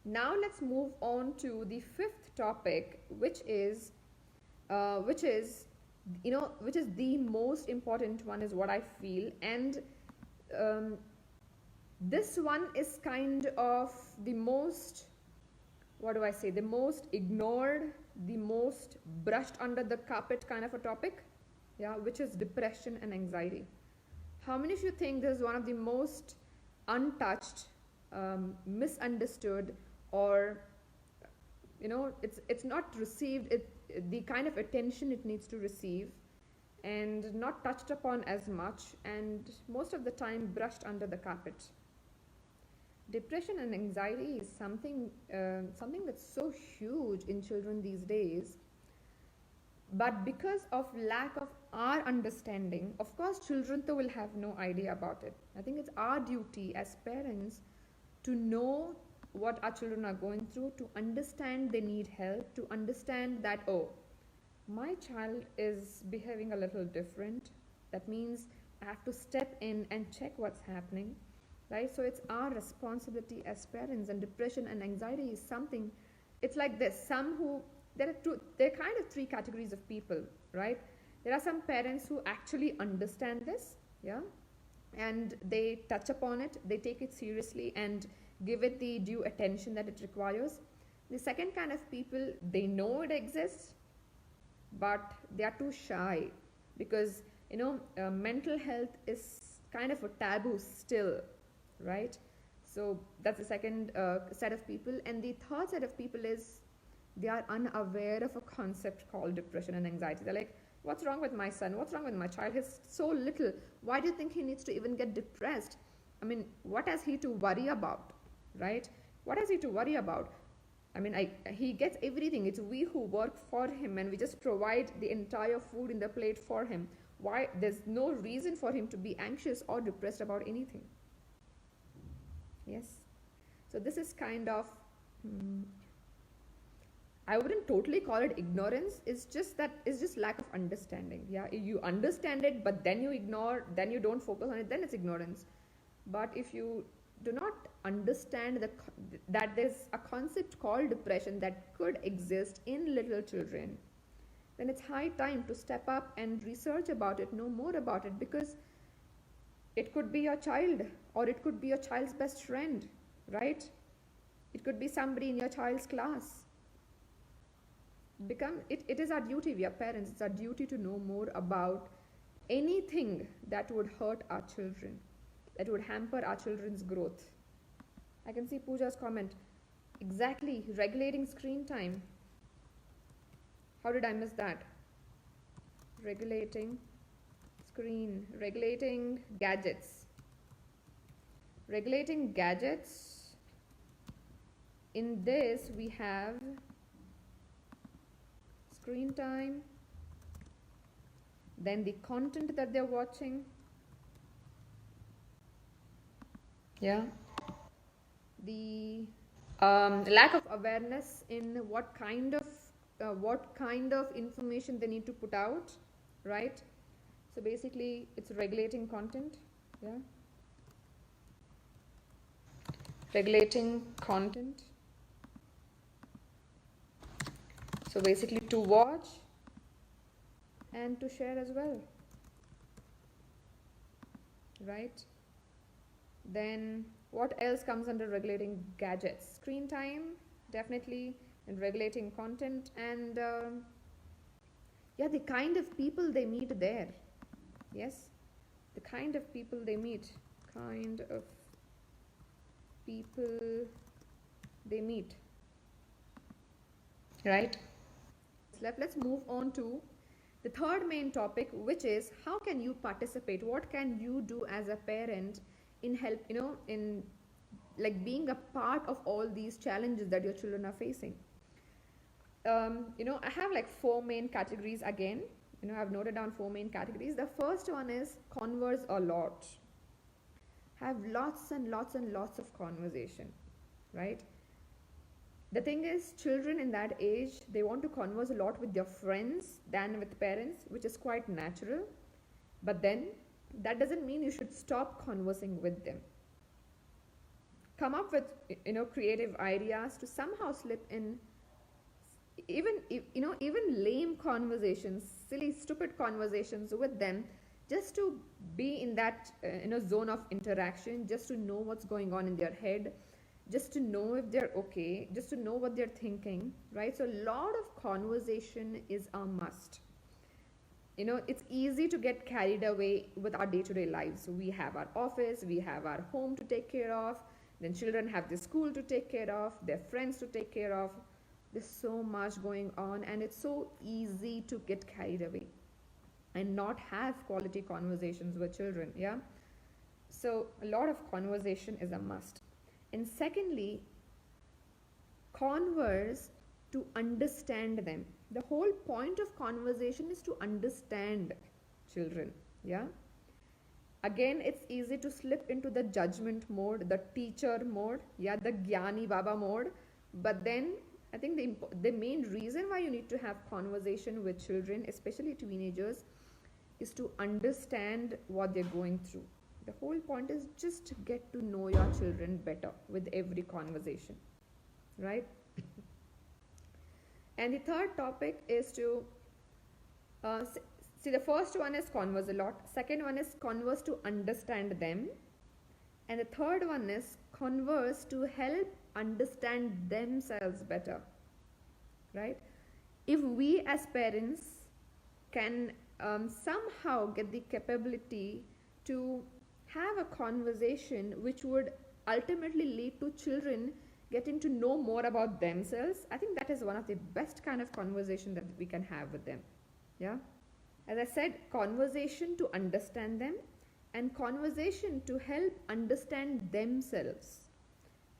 Now let's move on to the fifth topic, which is, which is the most important one, is what I feel. And um, this one is kind of the most, what do I say, the most ignored, the most brushed under the carpet kind of a topic, yeah, which is depression and anxiety. How many of you think this is one of the most untouched, misunderstood, or it's not received the kind of attention it needs to receive, and not touched upon as much, and most of the time brushed under the carpet? Depression and anxiety is something that's so huge in children these days, but because of lack of our understanding, of course children though will have no idea about it. I think it's our duty as parents to know what our children are going through, to understand they need help, to understand that, oh, my child is behaving a little different. That means I have to step in and check what's happening, right? So it's our responsibility as parents. And depression and anxiety is something, it's like this. There are kind of three categories of people, right? There are some parents who actually understand this, yeah, and they touch upon it, they take it seriously and give it the due attention that it requires. The second kind of people, they know it exists, but they are too shy, because mental health is kind of a taboo still, right? So that's the second set of people. And the third set of people is, they are unaware of a concept called depression and anxiety. They're like, what's wrong with my son? What's wrong with my child? He's so little. Why do you think he needs to even get depressed? I mean, what has he to worry about, right? What has he to worry about? I mean, he gets everything. It's we who work for him, and we just provide the entire food in the plate for him. Why? There's no reason for him to be anxious or depressed about anything. Yes. So this is kind of, I wouldn't totally call it ignorance. It's just lack of understanding. Yeah, you understand it, but then you ignore, then you don't focus on it, then it's ignorance. But if you do not understand that there's a concept called depression that could exist in little children, then it's high time to step up and research about it, know more about it, because it could be your child, or it could be your child's best friend, right? It could be somebody in your child's class. It is our duty, we are parents, it's our duty to know more about anything that would hurt our children, that would hamper our children's growth. I can see Pooja's comment. Exactly, regulating screen time. How did I miss that? Regulating gadgets. Regulating gadgets. In this, we have screen time, then the content that they're watching, yeah, the lack of awareness in what kind of information they need to put out, right? So basically it's regulating content, yeah, regulating content. So basically to watch and to share as well, right? Then what else comes under regulating gadgets? Screen time, definitely, and regulating content, and yeah, the kind of people they meet there. Yes, the kind of people they meet, right? Let's move on to the third main topic, which is how can you participate? What can you do as a parent in help, in like being a part of all these challenges that your children are facing? I have like 4 main categories again. I've noted down 4 main categories. The first one is converse a lot. Have lots and lots and lots of conversation, right? The thing is, children in that age, they want to converse a lot with their friends than with parents, which is quite natural. But then, that doesn't mean you should stop conversing with them. come up with, creative ideas to somehow slip in even lame conversations, silly, stupid conversations with them, just to be in that zone of interaction, just to know what's going on in their head, just to know if they're okay, just to know what they're thinking, right? So a lot of conversation is a must. It's easy to get carried away with our day-to-day lives. So we have our office, we have our home to take care of, then children have the school to take care of, their friends to take care of. There's so much going on, and it's so easy to get carried away and not have quality conversations with children. Yeah, so a lot of conversation is a must. And secondly, converse to understand them. The whole point of conversation is to understand children. Yeah, again, it's easy to slip into the judgment mode, the teacher mode, yeah, the Gyani Baba mode. But then I think the main reason why you need to have conversation with children, especially teenagers, is to understand what they're going through. The whole point is just to get to know your children better with every conversation, right? And the third topic is to see, the first one is converse a lot, second one is converse to understand them, and the third one is converse to help understand themselves better, right? If we as parents can somehow get the capability to have a conversation which would ultimately lead to children getting to know more about themselves, I think that is one of the best kind of conversation that we can have with them. Yeah, as I said, conversation to understand them and conversation to help understand themselves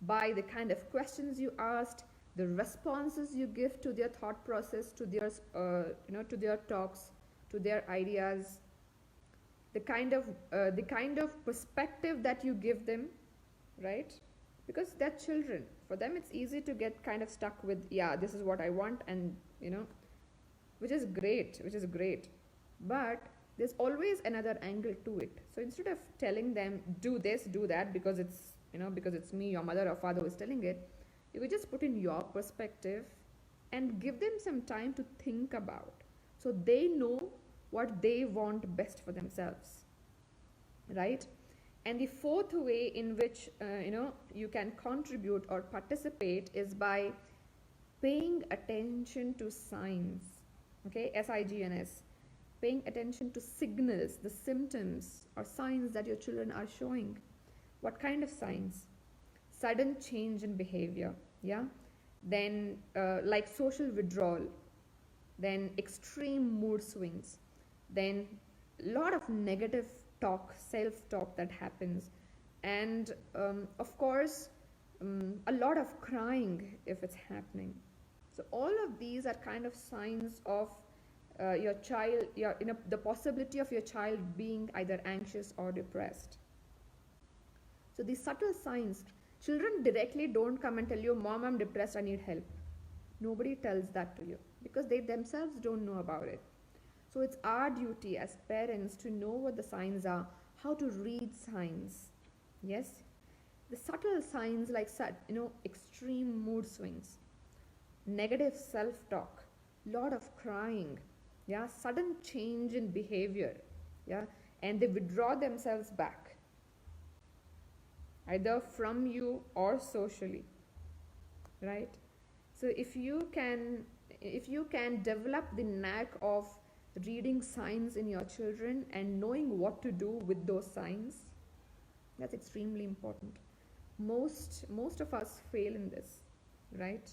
by the kind of questions you asked, the responses you give to their thought process, to their to their talks, to their ideas, the kind of perspective that you give them, right? Because they're children. For them, it's easy to get kind of stuck with, yeah, this is what I want, and which is great. But there's always another angle to it. So instead of telling them do this, do that, because it's me, your mother or father who is telling it, you could just put in your perspective and give them some time to think about, so they know what they want best for themselves, right? And the fourth way in which you can contribute or participate is by paying attention to signs. Okay, SIGNS. Paying attention to signals, the symptoms or signs that your children are showing. What kind of signs? Sudden change in behavior, yeah? Then like social withdrawal, then extreme mood swings, then a lot of negative talk, self-talk that happens, and of course a lot of crying if it's happening. So all of these are kind of signs of your child, the possibility of your child being either anxious or depressed. So these subtle signs, children directly don't come and tell you, Mom, I'm depressed, I need help. Nobody tells that to you because they themselves don't know about it. So it's our duty as parents to know what the signs are, how to read signs. Yes, the subtle signs like extreme mood swings, negative self-talk, lot of crying, yeah, sudden change in behavior, yeah, and they withdraw themselves back, either from you or socially, right? So if you can develop the knack of reading signs in your children and knowing what to do with those signs, that's extremely important. Most of us fail in this, right?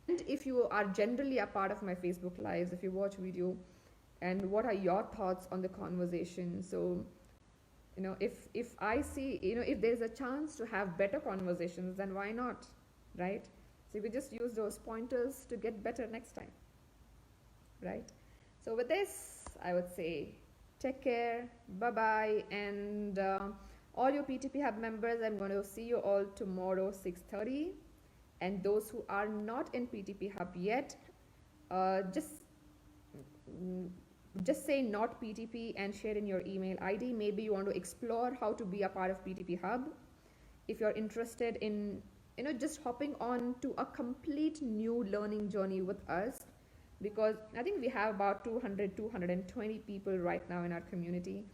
And if you are generally a part of my Facebook lives, if you watch video, and what are your thoughts on the conversation? So if I see, if there's a chance to have better conversations, then why not, right? So we just use those pointers to get better next time, right? So with this, I would say take care, bye-bye, and all your PTP Hub members, I'm going to see you all tomorrow 6:30, and those who are not in PTP Hub yet, just say not PTP and share in your email ID. Maybe you want to explore how to be a part of PTP Hub. if you're interested in just hopping on to a complete new learning journey with us, because I think we have about 220 people right now in our community,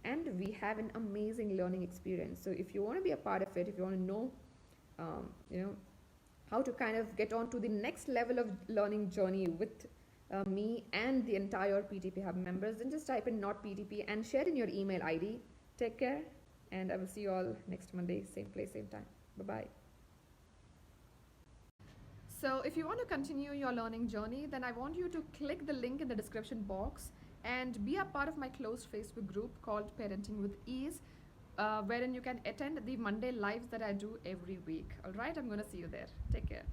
and we have an amazing learning experience. So if you want to be a part of it, if you want to know um, you know how to kind of get on to the next level of learning journey with me and the entire PTP Hub members, then just type in not PTP and share in your email ID. Take care, and I will see you all next Monday, same place, same time. Bye-bye. So if you want to continue your learning journey, then I want you to click the link in the description box and be a part of my closed Facebook group called Parenting with Ease, wherein you can attend the Monday lives that I do every week. All right, I'm going to see you there. Take care.